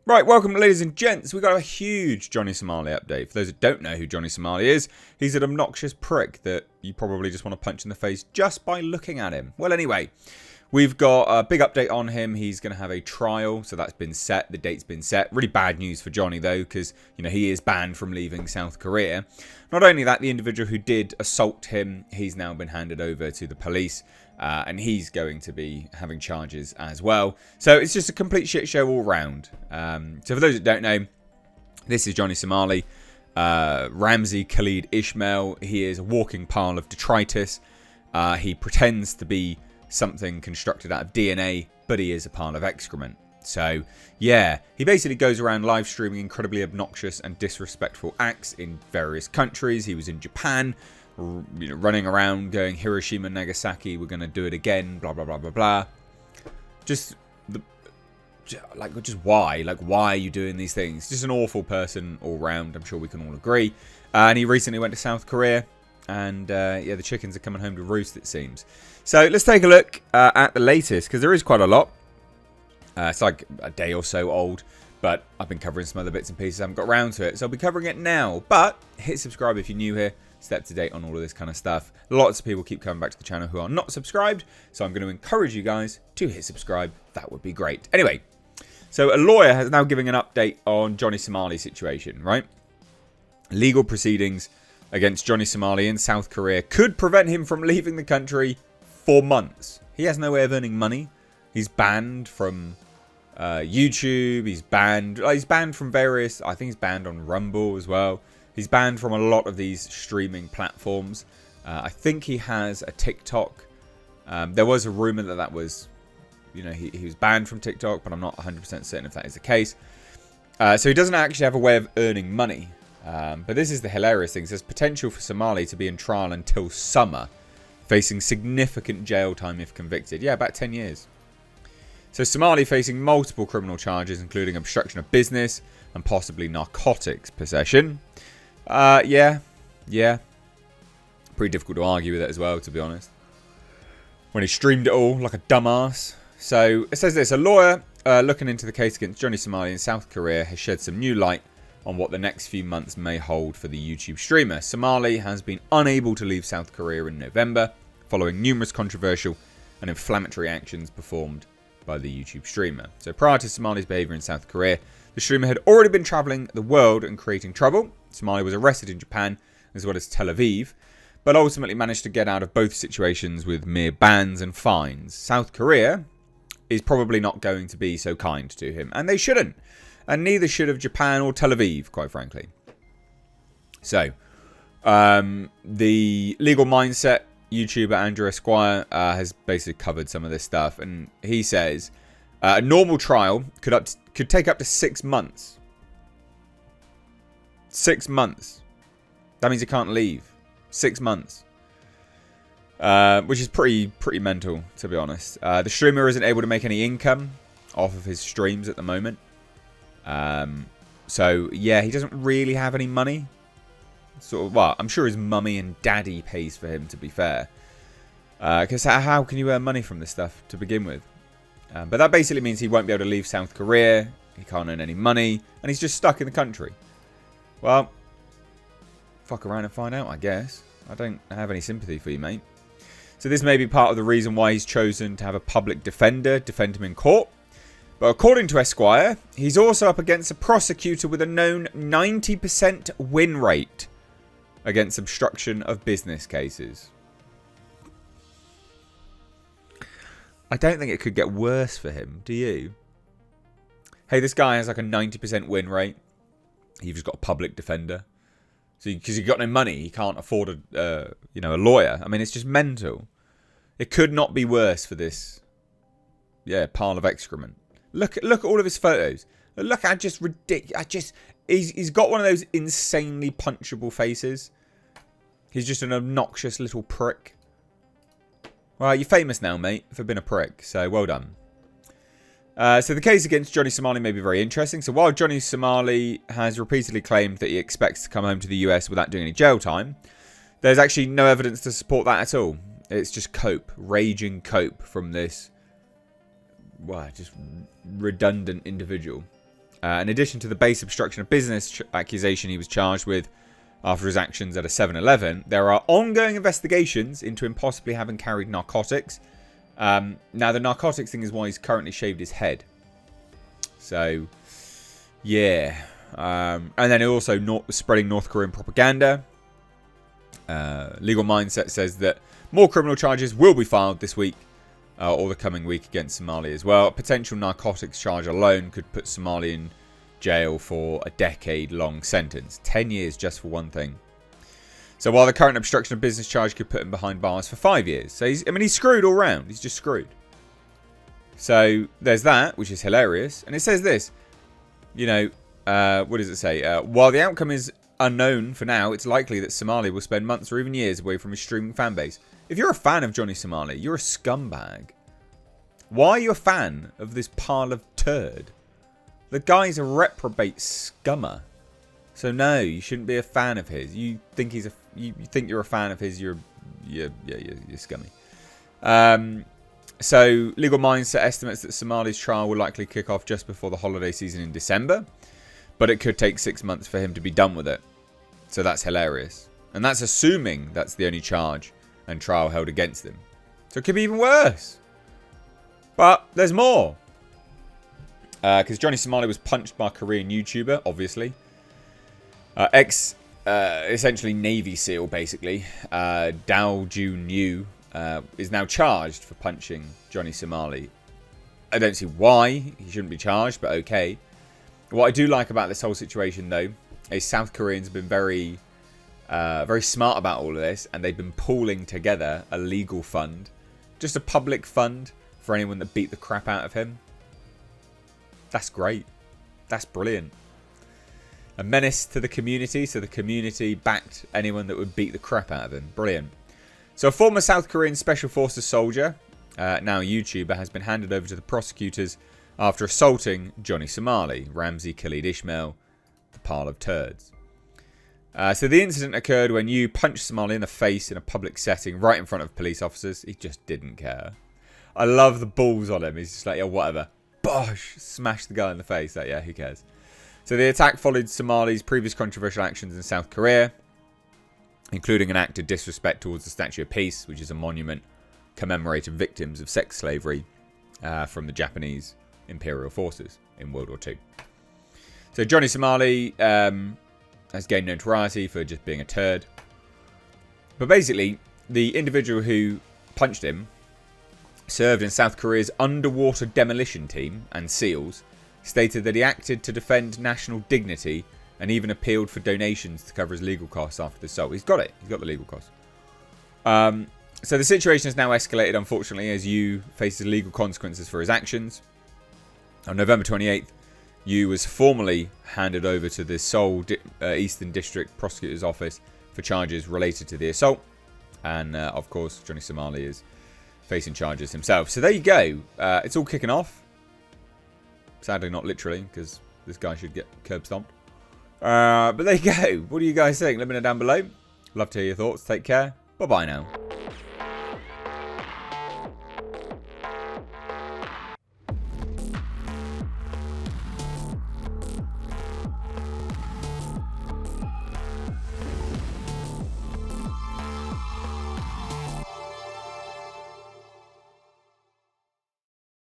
Right, welcome ladies and gents. We got a huge Johnny Somali update. For those that don't know who Johnny Somali is, he's an obnoxious prick that you probably just want to punch in the face just by looking at him. Well, anyway, we've got a big update on him. He's going to have a trial, so that's been set. The date's been set. Really bad news for Johnny, though, because, you know, he is banned from leaving South Korea. Not only that, the individual who did assault him, he's now been handed over to the police. And he's going to be having charges as well. So it's just a complete shit show all round. So for those that don't know, this is Johnny Somali. Ramzi Khalid Ismail. He is a walking pile of detritus. He pretends to be something constructed out of DNA, but he is a pile of excrement. So, yeah, he basically goes around live streaming incredibly obnoxious and disrespectful acts in various countries. He was in Japan, you know, running around going Hiroshima, Nagasaki, we're going to do it again, blah, blah, blah, blah, blah. Just why? Like, why are you doing these things? Just an awful person all round, I'm sure we can all agree. And he recently went to South Korea, and yeah, the chickens are coming home to roost, it seems. So let's take a look at the latest, because there is quite a lot. It's like a day or so old, but I've been covering some other bits and pieces. I haven't got around to it, so I'll be covering it now. But hit subscribe if you're new here. Stay up to date on all of this kind of stuff. Lots of people keep coming back to the channel who are not subscribed, so I'm going to encourage you guys to hit subscribe. That would be great. Anyway, so a lawyer has now given an update on Johnny Somali's situation, right? Legal proceedings against Johnny Somali in South Korea could prevent him from leaving the country for months. He has no way of earning money. He's banned from YouTube. He's banned from various, I think he's banned on Rumble as well. He's banned from a lot of these streaming platforms. I think he has a TikTok. There was a rumor that was, you know, he was banned from TikTok, but I'm not 100% certain if that is the case. So he doesn't actually have a way of earning money. But this is the hilarious thing. There's potential for Somali to be in trial until summer, facing significant jail time if convicted. Yeah, about 10 years. So Somali facing multiple criminal charges, including obstruction of business and possibly narcotics possession. Yeah. Pretty difficult to argue with it as well, to be honest. When he streamed it all like a dumbass. So it says this: a lawyer looking into the case against Johnny Somali in South Korea has shed some new light on what the next few months may hold for the YouTube streamer. Somali has been unable to leave South Korea in November, following numerous controversial and inflammatory actions performed by the YouTube streamer. So prior to Somali's behaviour in South Korea, the streamer had already been travelling the world and creating trouble. Somali was arrested in Japan as well as Tel Aviv, but ultimately managed to get out of both situations with mere bans and fines. South Korea is probably not going to be so kind to him, and they shouldn't. And neither should have Japan or Tel Aviv, quite frankly. So, the legal mindset YouTuber Andrew Esquire has basically covered some of this stuff, and he says a normal trial could take up to 6 months. 6 months. That means he can't leave. 6 months. Which is pretty mental, to be honest. The streamer isn't able to make any income off of his streams at the moment. So, yeah, he doesn't really have any money. Sort of, well, I'm sure his mummy and daddy pays for him, to be fair. Because how can you earn money from this stuff to begin with? But that basically means he won't be able to leave South Korea. He can't earn any money. And he's just stuck in the country. Well, fuck around and find out, I guess. I don't have any sympathy for you, mate. So this may be part of the reason why he's chosen to have a public defender defend him in court. But according to Esquire, he's also up against a prosecutor with a known 90% win rate against obstruction of business cases. I don't think it could get worse for him, do you? Hey, this guy has like a 90% win rate. You've just got a public defender. So because you've got no money, he can't afford a lawyer. I mean, it's just mental. It could not be worse for this, pile of excrement. Look at all of his photos. Look at just ridiculous. He's got one of those insanely punchable faces. He's just an obnoxious little prick. Well, you're famous now, mate, for being a prick. So well done. So the case against Johnny Somali may be very interesting. So while Johnny Somali has repeatedly claimed that he expects to come home to the US without doing any jail time, there's actually no evidence to support that at all. It's just raging cope from this, just redundant individual. In addition to the base obstruction of business accusation he was charged with after his actions at a 7-Eleven, there are ongoing investigations into him possibly having carried narcotics. Now, the narcotics thing is why he's currently shaved his head. So, yeah. And then also spreading North Korean propaganda. Legal Mindset says that more criminal charges will be filed this week or the coming week against Somali as well. A potential narcotics charge alone could put Somali in jail for a decade-long sentence. 10 years just for one thing. So while the current obstruction of business charge could put him behind bars for 5 years. So he's screwed all round. He's just screwed. So there's that, which is hilarious. And it says this, you know, what does it say? While the outcome is unknown for now, it's likely that Somali will spend months or even years away from his streaming fan base. If you're a fan of Johnny Somali, you're a scumbag. Why are you a fan of this pile of turd? The guy's a reprobate scummer. So no, you shouldn't be a fan of his. You think you think you're a fan of his, you're scummy. So Legal Mindset estimates that Somali's trial will likely kick off just before the holiday season in December, but it could take 6 months for him to be done with it. So that's hilarious. And that's assuming that's the only charge and trial held against him. So it could be even worse. But there's more. Because Johnny Somali was punched by a Korean YouTuber, obviously. Essentially Navy SEAL, basically. Dao Jun Yu is now charged for punching Johnny Somali. I don't see why he shouldn't be charged, but okay. What I do like about this whole situation, though, is South Koreans have been very smart about all of this, and they've been pooling together a legal fund. Just a public fund for anyone that beat the crap out of him. That's great. That's brilliant. A menace to the community, so the community backed anyone that would beat the crap out of him. Brilliant. So a former South Korean Special Forces soldier, now a YouTuber, has been handed over to the prosecutors after assaulting Johnny Somali, Ramzi Khalid Ismail, the pile of turds. So the incident occurred when you punched Somali in the face in a public setting right in front of police officers. He just didn't care. I love the balls on him. He's just like, yeah, whatever. Bosh! Smash the guy in the face. Like, yeah, who cares? So the attack followed Somali's previous controversial actions in South Korea, including an act of disrespect towards the Statue of Peace, which is a monument commemorating victims of sex slavery from the Japanese Imperial Forces in World War II. So Johnny Somali has gained notoriety for just being a turd. But basically, the individual who punched him served in South Korea's underwater demolition team and SEALs, stated that he acted to defend national dignity and even appealed for donations to cover his legal costs after the assault. He's got it. He's got the legal costs. So the situation has now escalated, unfortunately, as Yu faces legal consequences for his actions. On November 28th, Yu was formally handed over to the Seoul Eastern District Prosecutor's Office for charges related to the assault. And, of course, Johnny Somali is facing charges himself. So there you go. It's all kicking off. Sadly, not literally, because this guy should get curb stomped. But there you go. What do you guys think? Let me know down below. Love to hear your thoughts. Take care. Bye-bye now.